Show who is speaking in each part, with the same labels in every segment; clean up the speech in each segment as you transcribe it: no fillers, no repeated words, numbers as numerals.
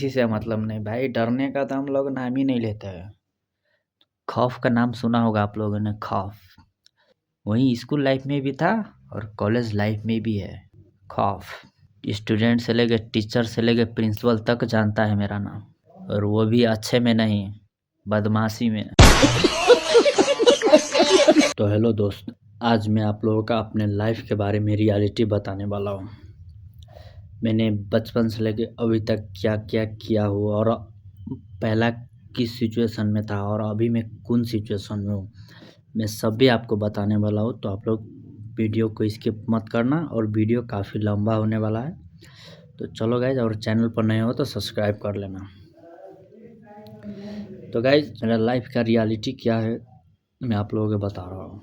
Speaker 1: किसी से मतलब नहीं भाई, डरने का तो हम लोग नाम ही नहीं लेते हैं। खौफ का नाम सुना होगा आप लोगों ने, खौफ। वही स्कूल लाइफ में भी था और कॉलेज लाइफ में भी है खौफ। स्टूडेंट से लेके टीचर से लेके प्रिंसिपल तक जानता है मेरा नाम, और वो भी अच्छे में नहीं, बदमाशी में। तो हेलो दोस्त, आज मैं आप लोगों का अपने लाइफ के बारे में रियलिटी बताने वाला हूँ। मैंने बचपन से लेके अभी तक क्या क्या किया हो, और पहला किस सिचुएशन में था और अभी मैं कौन सिचुएशन में हूँ, मैं सब भी आपको बताने वाला हूँ। तो आप लोग वीडियो को स्किप मत करना, और वीडियो काफ़ी लंबा होने वाला है। तो चलो गाइज, और चैनल पर नए हो तो सब्सक्राइब कर लेना। तो गाइज, मेरा लाइफ का रियलिटी क्या है मैं आप लोगों को बता रहा हूँ।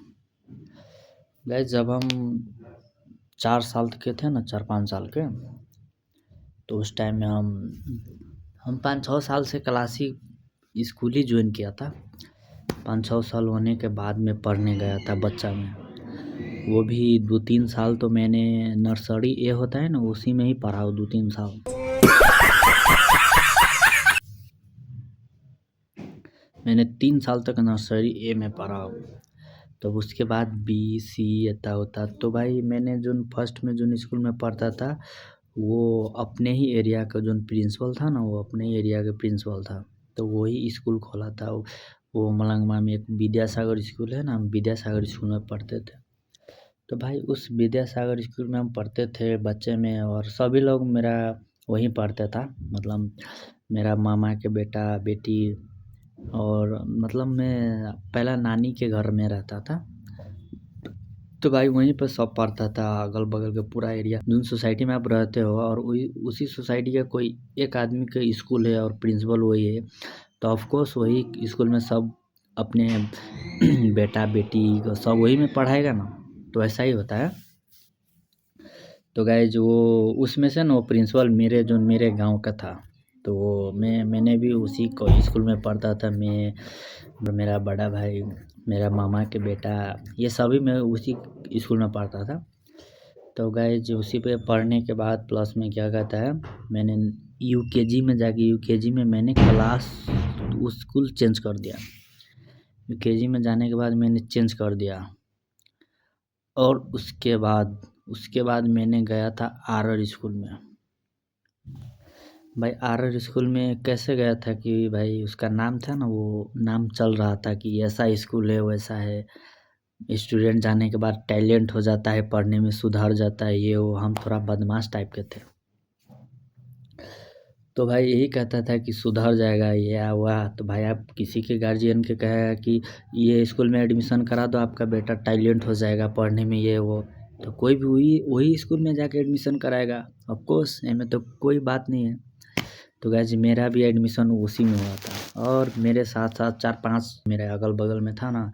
Speaker 1: गाइज, जब हम 4 साल के थे ना, 4-5 साल के, तो उस टाइम में हम 5-6 साल से क्लासिक स्कूल ही ज्वाइन किया था। 5-6 साल होने के बाद में पढ़ने गया था बच्चा में। वो भी 2-3 साल तो मैंने नर्सरी ए होता है ना, उसी में ही पढ़ा हो 2-3 साल। मैंने 3 साल तक नर्सरी ए में पढ़ा हो। तब उसके बाद बी सी ऐसा होता। तो भाई मैंने जो फर्स्ट में जो स्कूल में पढ़ता था, वो अपने ही एरिया का जो प्रिंसिपल था ना, वो अपने ही एरिया का प्रिंसिपल था। तो वही स्कूल खोला था। वो मलंगवा में एक विद्यासागर स्कूल है ना, हम विद्यासागर स्कूल में पढ़ते थे। तो भाई उस विद्यासागर स्कूल में हम पढ़ते थे बच्चे में, और सभी लोग मेरा वहीं पढ़ते था। मतलब मेरा मामा के बेटा बेटी, और मतलब मैं पहला नानी के घर में रहता था। तो भाई वहीं पर सब पढ़ता था, अगल बगल के पूरा एरिया। जिन सोसाइटी में आप रहते हो और उसी सोसाइटी का कोई एक आदमी का स्कूल है और प्रिंसिपल वही है, तो ऑफकोर्स वही स्कूल में सब अपने बेटा बेटी को सब वही में पढ़ाएगा ना। तो ऐसा ही होता है। तो गाइज, वो उसमें से ना वो प्रिंसिपल मेरे गांव का था। तो मैंने भी उसी को स्कूल में पढ़ता था। मैं, मेरा बड़ा भाई, मेरा मामा के बेटा, ये सभी मैं उसी स्कूल में पढ़ता था। तो गाइज, उसी पे पढ़ने के बाद प्लस में क्या कहता है, मैंने यूकेजी में जाके यूकेजी में मैंने क्लास स्कूल चेंज कर दिया। यूकेजी में जाने के बाद मैंने चेंज कर दिया, और उसके बाद मैंने गया था आरआर स्कूल में। भाई आरआर स्कूल में कैसे गया था कि भाई उसका नाम था ना, वो नाम चल रहा था कि ऐसा स्कूल है वैसा है, स्टूडेंट जाने के बाद टैलेंट हो जाता है, पढ़ने में सुधार जाता है, ये वो। हम थोड़ा बदमाश टाइप के थे। तो भाई यही कहता था कि सुधर जाएगा ये हुआ। तो भाई आप किसी के गार्जियन के कहेगा कि ये स्कूल में एडमिशन करा दो, आपका बेटा टैलेंट हो जाएगा पढ़ने में, ये वो, तो कोई भी वही स्कूल में जाके एडमिशन कराएगा। ऑफकोर्स इसमें तो कोई बात नहीं है। तो गाइस, मेरा भी एडमिशन उसी में हुआ था, और मेरे साथ साथ 4-5 मेरे अगल बगल में था ना,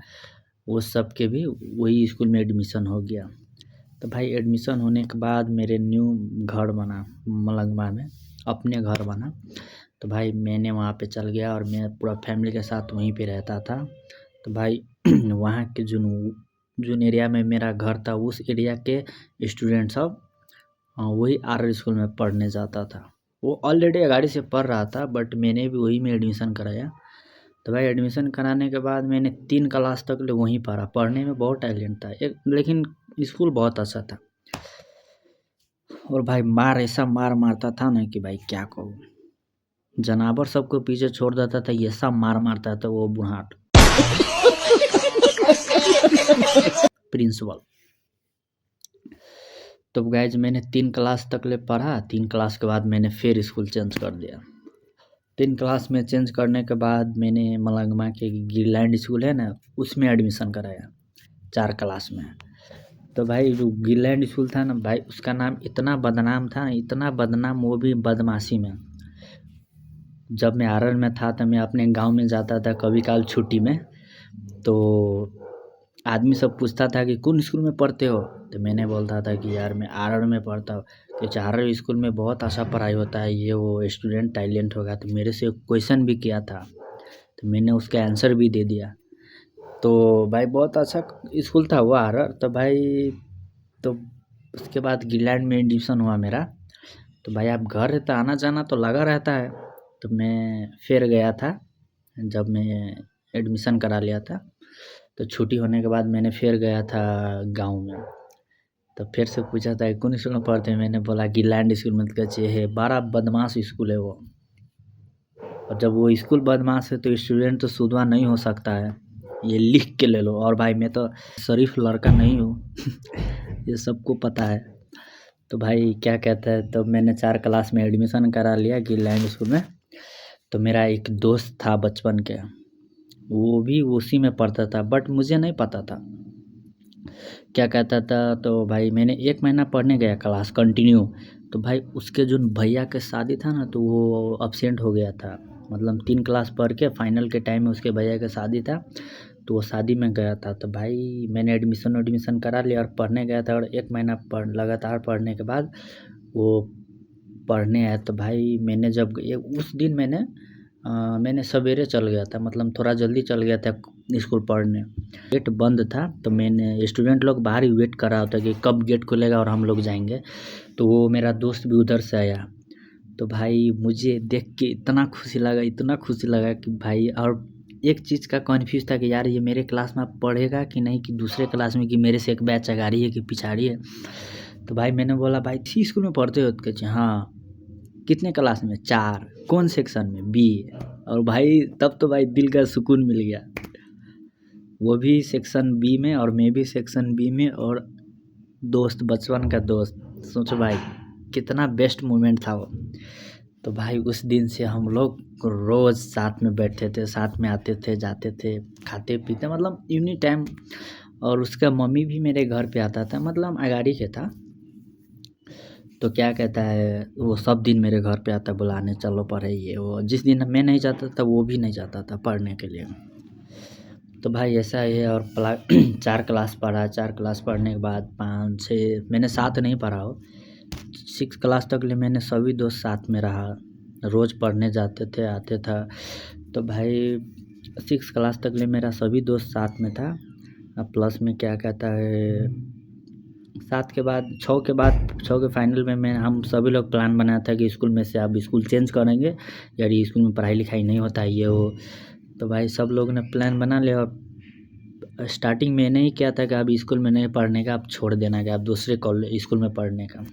Speaker 1: वो सब के भी वही स्कूल में एडमिशन हो गया। तो भाई एडमिशन होने के बाद मेरे न्यू घर बना मलंगवा में, अपने घर बना। तो भाई मैंने वहाँ पे चल गया, और मैं पूरा फैमिली के साथ वहीं पे रहता था। तो भाई वहाँ के जोन एरिया में मेरा घर था, उस एरिया के स्टूडेंट सब वही आर स्कूल में पढ़ने जाता था। वो ऑलरेडी अगाड़ी से पढ़ रहा था, बट मैंने भी वही में एडमिशन कराया। तो भाई एडमिशन कराने के बाद मैंने 3 क्लास तक वहीं पढ़ा। पढ़ने में बहुत टैलेंट था लेकिन स्कूल बहुत अच्छा था। और भाई ऐसा मारता था ना कि भाई क्या कहूँ, जनावर सबको पीछे छोड़ देता था, ये सब मारता था वो बुढ़ाट प्रिंसिपल। तो गाइज, मैंने 3 क्लास तक ले पढ़ा। 3 क्लास के बाद मैंने फिर स्कूल चेंज कर दिया। 3 क्लास में चेंज करने के बाद मैंने मलंगमा के गिरलैंड स्कूल है ना, उसमें एडमिशन कराया 4 क्लास में। तो भाई जो गिरलैंड स्कूल था ना भाई, उसका नाम इतना बदनाम था, इतना बदनाम, वो भी बदमाशी में। जब मैं आरर में था तो मैं अपने गांव में जाता था कभी काल छुट्टी में। तो आदमी सब पूछता था कि कौन स्कूल में पढ़ते हो, तो मैंने बोलता था कि यार मैं आरर में पढ़ता हूँ। कि आरर स्कूल में बहुत अच्छा पढ़ाई होता है, ये वो, स्टूडेंट टैलेंट होगा। तो मेरे से क्वेश्चन भी किया था, तो मैंने उसका आंसर भी दे दिया। तो भाई बहुत अच्छा स्कूल था वो आरर। तो भाई, तो उसके बाद गिरलैंड में एडमिशन हुआ मेरा। तो भाई आप घर है तो आना जाना तो लगा रहता है। तो मैं फिर गया था, जब मैं एडमिशन करा लिया था तो छुट्टी होने के बाद मैंने फिर गया था गाँव में। तो फिर से पूछा था कौन स्कूल में पढ़ते हैं, मैंने बोला गिलैंड स्कूल में। तो कहे है बड़ा बदमाश स्कूल है वो, और जब वो स्कूल बदमाश है तो स्टूडेंट तो सुधवा नहीं हो सकता है, ये लिख के ले लो। और भाई मैं तो शरीफ लड़का नहीं हूँ ये सबको पता है। तो भाई क्या कहता है, तो मैंने 4 क्लास में एडमिशन करा लिया गिलैंड स्कूल में। तो मेरा एक दोस्त था बचपन के, वो भी उसी में पढ़ता था, बट मुझे नहीं पता था क्या कहता था। तो भाई मैंने 1 महीना पढ़ने गया क्लास कंटिन्यू। तो भाई उसके जो भैया के शादी था ना, तो वो अब्सेंट हो गया था, मतलब 3 क्लास पढ़ के फाइनल के टाइम में उसके भैया का शादी था, तो वो शादी में गया था। तो भाई मैंने एडमिशन करा लिया और पढ़ने गया था, और 1 महीना लगातार पढ़ने के बाद वो पढ़ने आया। तो भाई मैंने जब उस दिन मैंने सवेरे चल गया था, मतलब थोड़ा जल्दी चल गया था स्कूल पढ़ने। गेट बंद था, तो मैंने स्टूडेंट लोग बाहर ही वेट कर रहा होता कि कब गेट खुलेगा और हम लोग जाएंगे। तो वो मेरा दोस्त भी उधर से आया। तो भाई मुझे देख के इतना खुशी लगा कि भाई, और एक चीज़ का कन्फ्यूज़ था कि यार ये मेरे क्लास में पढ़ेगा कि नहीं, कि दूसरे क्लास में, कि मेरे से एक बैच अगाड़ी है कि पिछाड़ी है। तो भाई मैंने बोला भाई इसी स्कूल में पढ़ते हो? तो कहे हाँ। कितने क्लास में? 4। कौन सेक्शन में? बी। और भाई तब तो भाई दिल का सुकून मिल गया, वो भी सेक्शन बी में और मैं भी सेक्शन बी में, और दोस्त बचपन का दोस्त। सोचो भाई कितना बेस्ट मोमेंट था वो। तो भाई उस दिन से हम लोग रोज़ साथ में बैठते थे, साथ में आते थे, जाते थे, खाते पीते, मतलब इवनिंग टाइम। और उसका मम्मी भी मेरे घर पे आता था, मतलब अगाड़ी के था। तो क्या कहता है, वो सब दिन मेरे घर पे आता बुलाने, चलो पढ़े ये वो। जिस दिन मैं नहीं जाता था वो भी नहीं जाता था पढ़ने के लिए। तो भाई ऐसा ही है। और 4 क्लास पढ़ा, 4 क्लास पढ़ने के बाद 5 6 मैंने 7 नहीं पढ़ा हो, 6 क्लास तक ले मैंने सभी दोस्त साथ में रहा, रोज़ पढ़ने जाते थे, आते था। तो भाई 6 क्लास तक ले मेरा सभी दोस्त साथ में था। अब प्लस में क्या कहता है, 7 के बाद 6 के फाइनल में हम सभी लोग प्लान बनाया था कि स्कूल में से अब स्कूल चेंज करेंगे, यार ये स्कूल में पढ़ाई लिखाई नहीं होता है ये वो। तो भाई सब लोग ने प्लान बना लिया, और स्टार्टिंग में नहीं किया था कि आप स्कूल में नहीं पढ़ने का, आप छोड़ देना कि आप दूसरे कॉलेज स्कूल में पढ़ने का।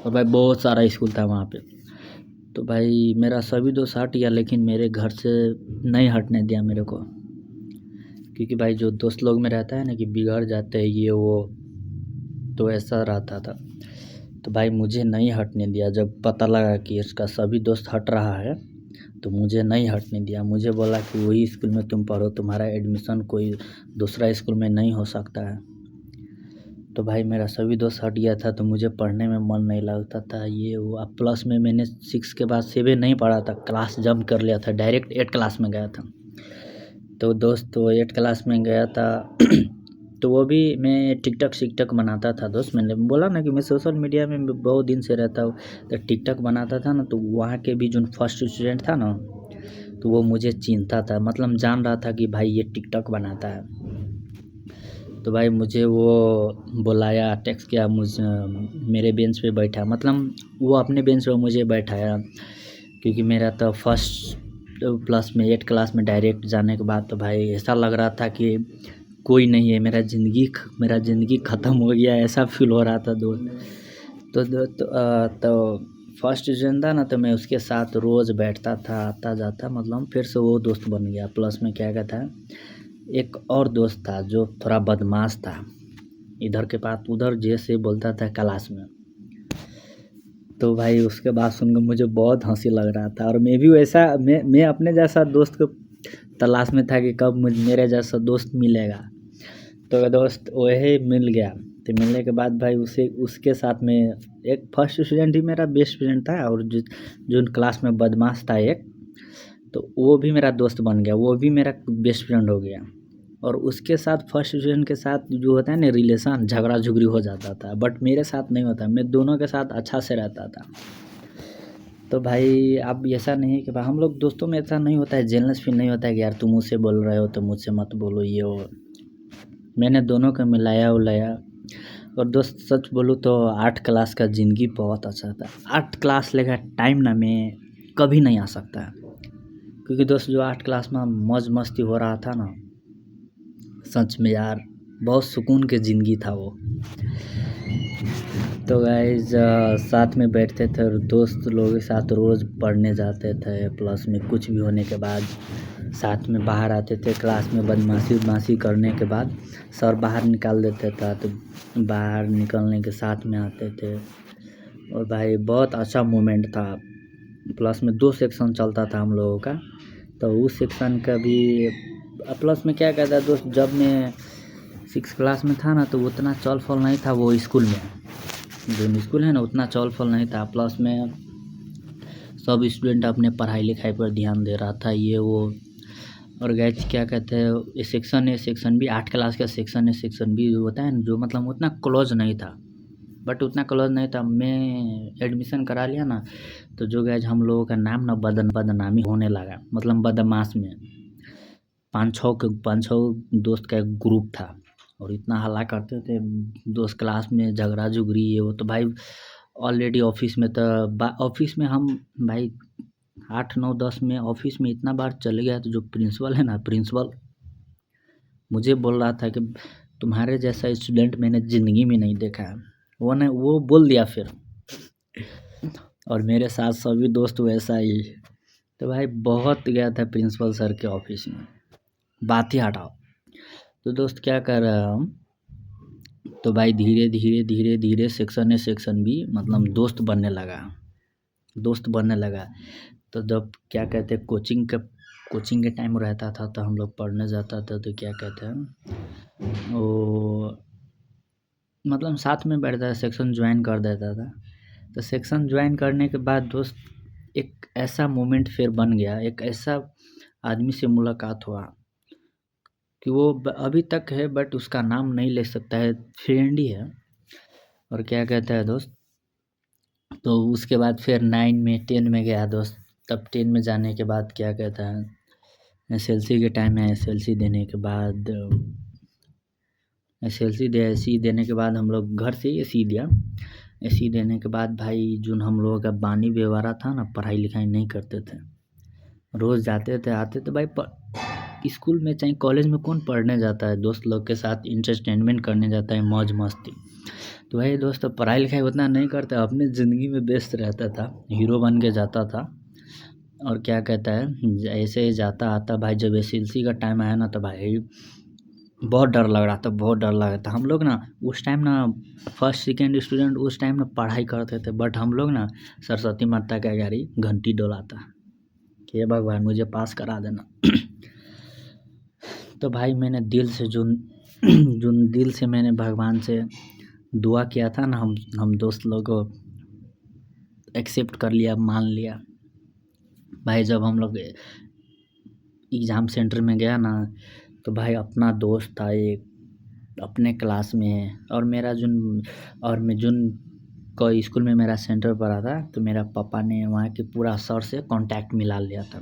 Speaker 1: और भाई बहुत सारा स्कूल था वहाँ पे। तो भाई मेरा सभी दोस्त हट गया, लेकिन मेरे घर से नहीं हटने दिया मेरे को, क्योंकि भाई जो दोस्त लोग में रहता है ना कि बिगड़ जाते हैं ये वो, तो ऐसा रहता था। तो भाई मुझे नहीं हटने दिया, जब पता लगा कि इसका सभी दोस्त हट रहा है तो मुझे नहीं हटने दिया। मुझे बोला कि वही स्कूल में तुम पढ़ो, तुम्हारा एडमिशन कोई दूसरा स्कूल में नहीं हो सकता है। तो भाई मेरा सभी दोस्त हट गया था, तो मुझे पढ़ने में मन नहीं लगता था ये वो। अब प्लस में मैंने 6 के बाद 7 नहीं पढ़ा था, क्लास जंप कर लिया था, डायरेक्ट 8 क्लास में गया था। तो दोस्त तो 8 क्लास में गया था तो वो भी मैं टिकटॉक बनाता था दोस्त। मैंने बोला ना कि मैं सोशल मीडिया में बहुत दिन से रहता हूँ, तो टिकटॉक बनाता था ना, तो वहाँ के भी जो फर्स्ट स्टूडेंट था ना, तो वो मुझे चिन्हता था, मतलब जान रहा था कि भाई ये टिकटॉक बनाता है। तो भाई मुझे वो बुलाया, टेक्स्ट किया, मेरे बेंच पे बैठा, मतलब वो अपने बेंच पे मुझे बैठाया, क्योंकि मेरा तो फर्स्ट प्लस में 8 क्लास में डायरेक्ट जाने के बाद तो भाई ऐसा लग रहा था कि कोई नहीं है, मेरा ज़िंदगी ख़त्म हो गया, ऐसा फील हो रहा था तो फर्स्ट डिवीज़न था ना, तो मैं उसके साथ रोज़ बैठता था, आता जाता, मतलब फिर से वो दोस्त बन गया। प्लस में क्या कहता है, एक और दोस्त था जो थोड़ा बदमाश था, इधर के पास उधर जैसे बोलता था क्लास में। तो भाई उसके बात सुनकर मुझे बहुत हंसी लग रहा था, और मैं भी वैसा मैं अपने जैसा दोस्त को तलाश में था कि कब मेरे जैसा दोस्त मिलेगा। तो दोस्त वही मिल गया। तो मिलने के बाद भाई उसके साथ में एक फर्स्ट स्टूडेंट ही मेरा बेस्ट फ्रेंड था, और जो क्लास में बदमाश था एक, तो वो भी मेरा दोस्त बन गया, वो भी मेरा बेस्ट फ्रेंड हो गया। और उसके साथ फर्स्ट स्टूडेंट के साथ जो होता है ना रिलेशन, झगड़ा झुगड़ी हो जाता था, बट मेरे साथ नहीं होता, मैं दोनों के साथ अच्छा से रहता था। तो भाई अब ऐसा नहीं है कि भाई हम लोग दोस्तों में ऐसा नहीं होता है, जेलस फील नहीं होता है कि यार तुम मुझसे बोल रहे हो तो मुझसे मत बोलो ये वो। मैंने दोनों को मिलाया उलाया। और दोस्त सच बोलूँ तो 8 क्लास का ज़िंदगी बहुत अच्छा था। 8 क्लास लेकर टाइम ना मैं कभी नहीं आ सकता है। क्योंकि दोस्त जो 8 क्लास में मौज मस्ती हो रहा था ना, सच में यार बहुत सुकून की ज़िंदगी था वो। तो गाइस साथ में बैठते थे और दोस्त लोगों के साथ रोज़ पढ़ने जाते थे, प्लस में कुछ भी होने के बाद साथ में बाहर आते थे। क्लास में बदमाशी उदमाशी करने के बाद सर बाहर निकाल देते था, तो बाहर निकलने के साथ में आते थे। और भाई बहुत अच्छा मोमेंट था। प्लस में 2 सेक्शन चलता था हम लोगों का, तो उस सेक्शन का भी प्लस में क्या कहता है दोस्त, जब मैं 6 क्लास में था ना, तो उतना चल फल नहीं था वो स्कूल में, जो स्कूल है ना उतना चल फल नहीं था। प्लस में सब स्टूडेंट अपने पढ़ाई लिखाई पर ध्यान दे रहा था, ये वो। और गाइस क्या कहते हैं, section A section B, 8 class का सेक्शन ए सेक्शन बी होता है ना, जो मतलब उतना क्लोज नहीं था, बट उतना क्लोज नहीं था। मैं एडमिशन करा लिया ना, तो जो गाइस हम लोगों का नाम ना बदनामी होने लगा, मतलब बदमाश में 5-6 दोस्त का एक ग्रुप था, और इतना हल्ला करते थे दोस्त, क्लास में झगड़ा झुगड़ी ये वो। तो भाई ऑलरेडी ऑफिस में, तो ऑफिस में हम भाई 8 9 10 में ऑफिस में इतना बार चले गया, तो जो प्रिंसिपल है ना, प्रिंसिपल मुझे बोल रहा था कि तुम्हारे जैसा स्टूडेंट मैंने ज़िंदगी में नहीं देखा है। वो बोल दिया फिर, और मेरे साथ सभी दोस्त वैसा ही। तो भाई बहुत गया था प्रिंसिपल सर के ऑफिस में, बात ही हटाओ। तो दोस्त क्या कर रहा हम, तो भाई धीरे धीरे धीरे धीरे सेक्शन ए सेक्शन बी मतलब दोस्त बनने लगा। तो जब क्या कहते हैं, कोचिंग के टाइम रहता था, तो हम लोग पढ़ने जाता था, तो क्या कहते हैं वो, मतलब साथ में बैठता, सेक्शन ज्वाइन कर देता था। तो सेक्शन ज्वाइन करने के बाद दोस्त एक ऐसा मोमेंट फिर बन गया, एक ऐसा आदमी से मुलाकात हुआ कि वो अभी तक है, बट उसका नाम नहीं ले सकता है, फ्रेंड ही है। और क्या कहता है दोस्त, तो उसके बाद फिर 9 में 10 में गया दोस्त। तब 10 में जाने के बाद क्या कहता है, एसएलसी के टाइम में एसएलसी देने के बाद एसएलसी देने के बाद हम लोग घर से ही एसी दिया। एसी देने के बाद भाई जो हम लोगों का बानी व्यवहार था ना, पढ़ाई लिखाई नहीं करते थे, रोज़ जाते थे आते थे भाई। स्कूल में चाहे कॉलेज में कौन पढ़ने जाता है, दोस्त लोग के साथ इंटरटेनमेंट करने जाता है, मौज मस्ती। तो भाई दोस्त पढ़ाई लिखाई उतना नहीं करता, अपने ज़िंदगी में व्यस्त रहता था, हीरो बन के जाता था। और क्या कहता है, ऐसे ही जाता आता भाई, जब एसएलसी का टाइम आया ना, तो भाई बहुत डर लग रहा था, बहुत डर लग रहा था। हम लोग ना उस टाइम ना फर्स्ट सेकेंड स्टूडेंट उस टाइम ना पढ़ाई करते थे, बट हम लोग ना सरस्वती माता का गाड़ी घंटी डोलाता कि हे भगवान मुझे पास करा देना। तो भाई मैंने दिल से दिल से मैंने भगवान से दुआ किया था ना, हम दोस्त लोग को एक्सेप्ट कर लिया, मान लिया। भाई जब हम लोग एग्ज़ाम सेंटर में गया ना, तो भाई अपना दोस्त था एक, अपने क्लास में है, और मैं जुन को स्कूल में मेरा सेंटर पड़ा था, तो मेरा पापा ने वहाँ के पूरा सर से कांटेक्ट मिला लिया था।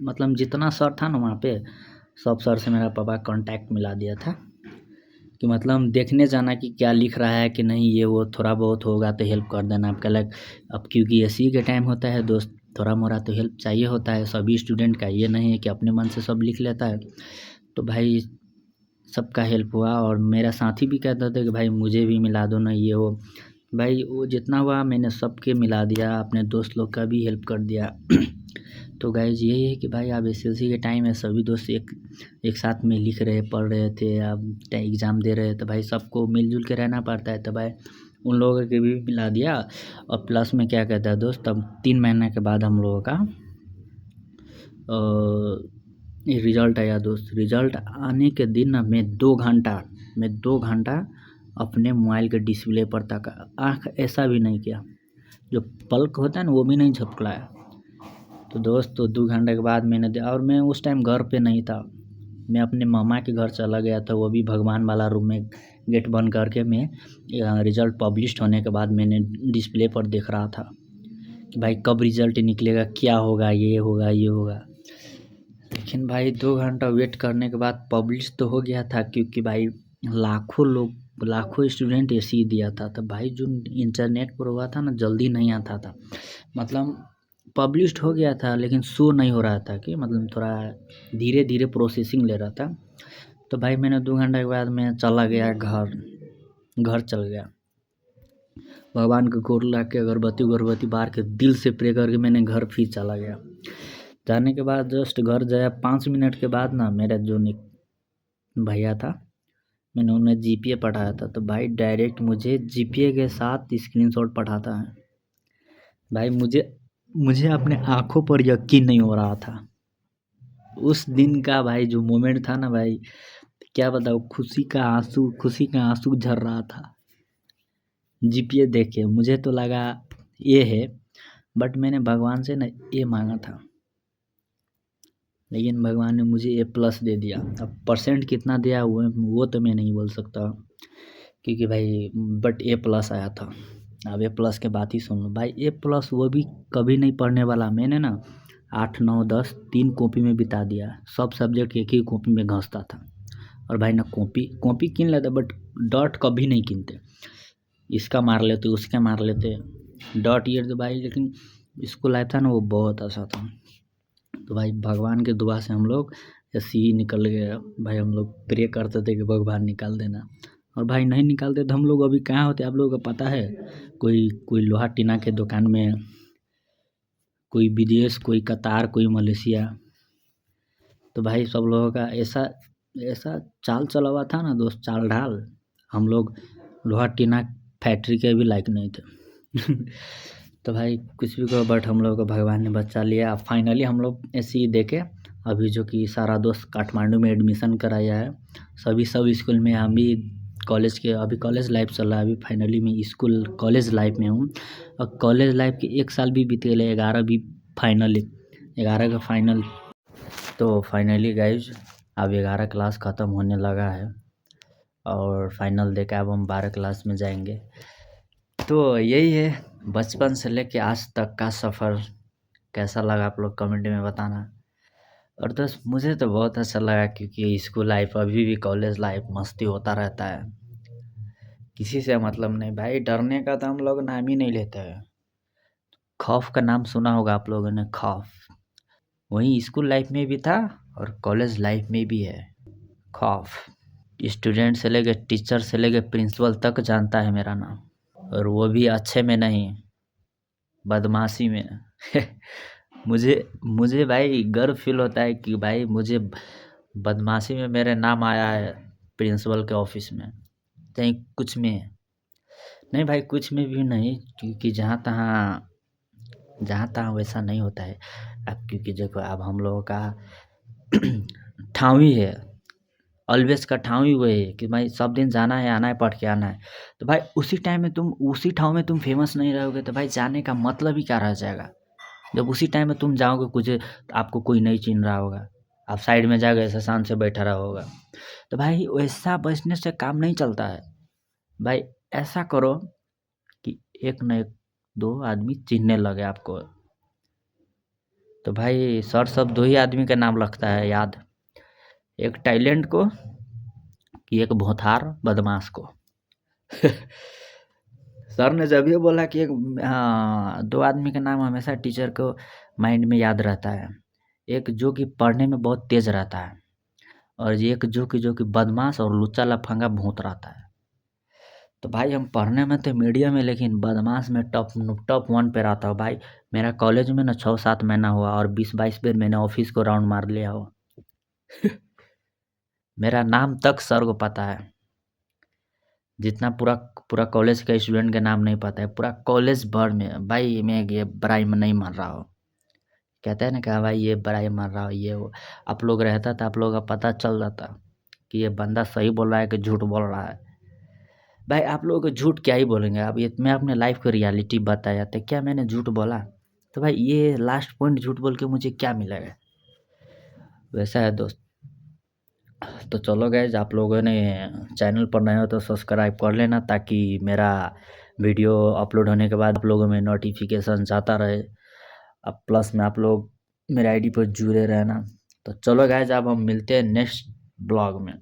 Speaker 1: मतलब जितना सर था ना वहाँ पे, सब सर से मेरा पापा कांटेक्ट मिला दिया था, कि मतलब देखने जाना कि क्या लिख रहा है कि नहीं, ये वो थोड़ा बहुत होगा तो हेल्प कर देना आपका लग। अब क्योंकि एसी के टाइम होता है दोस्त, थोड़ा मोड़ा तो हेल्प चाहिए होता है सभी स्टूडेंट का, ये नहीं है कि अपने मन से सब लिख लेता है। तो भाई सबका हेल्प हुआ, और मेरा साथी भी कहता था कि भाई मुझे भी मिला दो ना, ये वो। भाई वो जितना हुआ मैंने सबके मिला दिया, अपने दोस्त लोग का भी हेल्प कर दिया। तो गाइज यही है कि भाई आप एसएलसी के टाइम में सभी दोस्त एक साथ में लिख रहे पढ़ रहे थे, आप एग्ज़ाम दे रहे, तो भाई सबको मिलजुल के रहना पड़ता है। तो भाई उन लोगों के भी मिला दिया। और प्लस में क्या कहता है दोस्त, अब 3 महीने के बाद हम लोगों का रिज़ल्ट आया दोस्त। रिज़ल्ट आने के दिन ना मैं 2 घंटा अपने मोबाइल के डिस्प्ले पर तक आँख ऐसा भी नहीं किया, जो पलक होता है ना वो भी नहीं झपकलाया। तो दोस्त 2 घंटे के बाद मैंने दिया, और मैं उस टाइम घर पे नहीं था, मैं अपने मामा के घर चला गया था, वो भी भगवान वाला रूम में गेट बंद करके। मैं रिज़ल्ट पब्लिश होने के बाद मैंने डिस्प्ले पर देख रहा था कि भाई कब रिज़ल्ट निकलेगा, क्या होगा, ये होगा ये होगा। लेकिन भाई 2 घंटा वेट करने के बाद पब्लिश तो हो गया था, क्योंकि भाई लाखों स्टूडेंट ऐसे ही दिया था। तो भाई जो इंटरनेट पर हुआ था ना, जल्दी नहीं आता था, मतलब पब्लिश्ड हो गया था लेकिन शो नहीं हो रहा था कि मतलब थोड़ा धीरे धीरे प्रोसेसिंग ले रहा था। तो भाई मैंने 2 घंटे के बाद मैं चला गया घर चल गया। भगवान के गोर ला के अगरबत्ती बार के दिल से प्रे करके मैंने घर फिर चला गया। जाने के बाद जस्ट घर गया 5 मिनट के बाद ना मेरा जो भैया था, मैंने उन्हें जीपे पठाया था, तो भाई डायरेक्ट मुझे जीपे के साथ स्क्रीनशॉट पठाता है। भाई मुझे अपने आँखों पर यकीन नहीं हो रहा था। उस दिन का भाई जो मोमेंट था ना भाई, क्या बताऊँ, खुशी का आँसू झर रहा था। जीपे देख के मुझे तो लगा ये है, बट मैंने भगवान से ना ए मांगा था, लेकिन भगवान ने मुझे A+ दे दिया। अब परसेंट कितना दिया वो तो मैं नहीं बोल सकता, क्योंकि भाई बट A+ आया था। अब A+ के बात ही सुन लो भाई। A+ वो भी कभी नहीं पढ़ने वाला। मैंने ना 8, 9, 10 3 कॉपी में बिता दिया। सब सब्जेक्ट एक ही कॉपी में घंसता था। और भाई ना कॉपी कीन लेते, बट डॉट कभी नहीं कीनते। इसका मार लेते, उसका मार लेते, डॉट ये तो भाई। लेकिन स्कूल लाइफ था ना वो बहुत अच्छा था। तो भाई भगवान के दुआ से हम लोग ऐसे ही निकल गए। भाई हम लोग प्रे करते थे कि भगवान निकाल देना, और भाई नहीं निकालते तो हम लोग अभी कहाँ होते आप लोगों को पता है। कोई लोहा टीना के दुकान में, कोई विदेश, कोई कतार, कोई मलेशिया। तो भाई सब लोगों का ऐसा चाल चला हुआ था ना दोस्त, चाल ढाल। हम लोग लोहा टीना फैक्ट्री के भी लायक नहीं थे। तो भाई कुछ भी कहो, बट हम लोग को भगवान ने बचा लिया। फाइनली हम लोग ऐसे ही देखे, अभी जो कि सारा दोस्त काठमांडू में एडमिशन कराया है। सब स्कूल में, हम भी कॉलेज के, अभी कॉलेज लाइफ चल रहा है। अभी फाइनली मैं स्कूल कॉलेज लाइफ में हूँ, और कॉलेज लाइफ के 1 साल भी बीत गए, 11 भी फाइनली, 11 का फाइनल। तो फाइनली गाइज अब 11 क्लास ख़त्म होने लगा है, और फाइनल देकर अब हम 12 क्लास में जाएंगे। तो यही है बचपन से लेके आज तक का सफ़र। कैसा लगा आप लोग कमेंट में बताना। और दोस्त मुझे तो बहुत अच्छा लगा, क्योंकि स्कूल लाइफ, अभी भी कॉलेज लाइफ मस्ती होता रहता है। किसी से मतलब नहीं भाई, डरने का तो हम लोग नाम ही नहीं लेते हैं। खौफ का नाम सुना होगा आप लोगों ने, खौफ। वही स्कूल लाइफ में भी था और कॉलेज लाइफ में भी है खौफ। स्टूडेंट से लेके टीचर से लेके प्रिंसिपल तक जानता है मेरा नाम, और वो भी अच्छे में नहीं, बदमाशी में। मुझे भाई गर्व फील होता है कि भाई मुझे बदमाशी में मेरे नाम आया है प्रिंसिपल के ऑफिस में। कहीं कुछ में नहीं भाई, कुछ में भी नहीं, क्योंकि जहाँ तहाँ वैसा नहीं होता है। अब क्योंकि देखो, अब हम लोगों का ठाव ही है, ऑलवेज का ठाव ही वही है कि भाई सब दिन जाना है, आना है, पढ़ के आना है। तो भाई उसी ठाव में तुम फेमस नहीं रहोगे तो भाई जाने का मतलब ही क्या रह जाएगा। जब उसी टाइम में तुम जाओगे, कुछ आपको कोई नहीं चिन्ह रहा होगा, आप साइड में जाके ऐसा शांत से बैठा रहा होगा, तो भाई वैसा बचने से काम नहीं चलता है। भाई ऐसा करो कि एक न एक 2 आदमी चिन्हने लगे आपको। तो भाई सर सब 2 ही आदमी का नाम रखता है याद, एक टैलेंट को कि एक भौथार बदमाश को। सर ने जब ये बोला कि एक, हाँ, 2 आदमी का नाम हमेशा टीचर को माइंड में याद रहता है। एक जो कि पढ़ने में बहुत तेज़ रहता है, और एक जो कि बदमाश और लुच्चा लफंगा भूत रहता है। तो भाई हम पढ़ने में तो मीडियम है, लेकिन बदमाश में टॉप 1 पे रहता हूँ भाई। मेरा कॉलेज में ना 6-7 महीना हुआ और 20-22 बार मैंने ऑफिस को राउंड मार लिया हो। मेरा नाम तक सर को पता है, जितना पूरा कॉलेज का स्टूडेंट का नाम नहीं पता है पूरा कॉलेज भर में। भाई मैं ये बड़ाई में नहीं मार रहा हूँ, कहते हैं ना कि भाई ये बड़ाई मार रहा हो, ये वो। आप लोग रहता तो आप लोगों का पता चल जाता कि ये बंदा सही बोल रहा है कि झूठ बोल रहा है। भाई आप लोगों को झूठ क्या ही बोलेंगे। अब ये मैं अपने लाइफ की रियलिटी बताया था, क्या मैंने झूठ बोला? तो भाई ये लास्ट पॉइंट झूठ बोल के मुझे क्या मिलेगा? वैसा है दोस्त। तो चलो गाइज, आप लोगों ने चैनल पर नए हो तो सब्सक्राइब कर लेना, ताकि मेरा वीडियो अपलोड होने के बाद आप लोगों में नोटिफिकेशन जाता रहे। अब प्लस में आप लोग मेरे आईडी पर जुड़े रहना। तो चलो गाइज, अब हम मिलते हैं नेक्स्ट ब्लॉग में।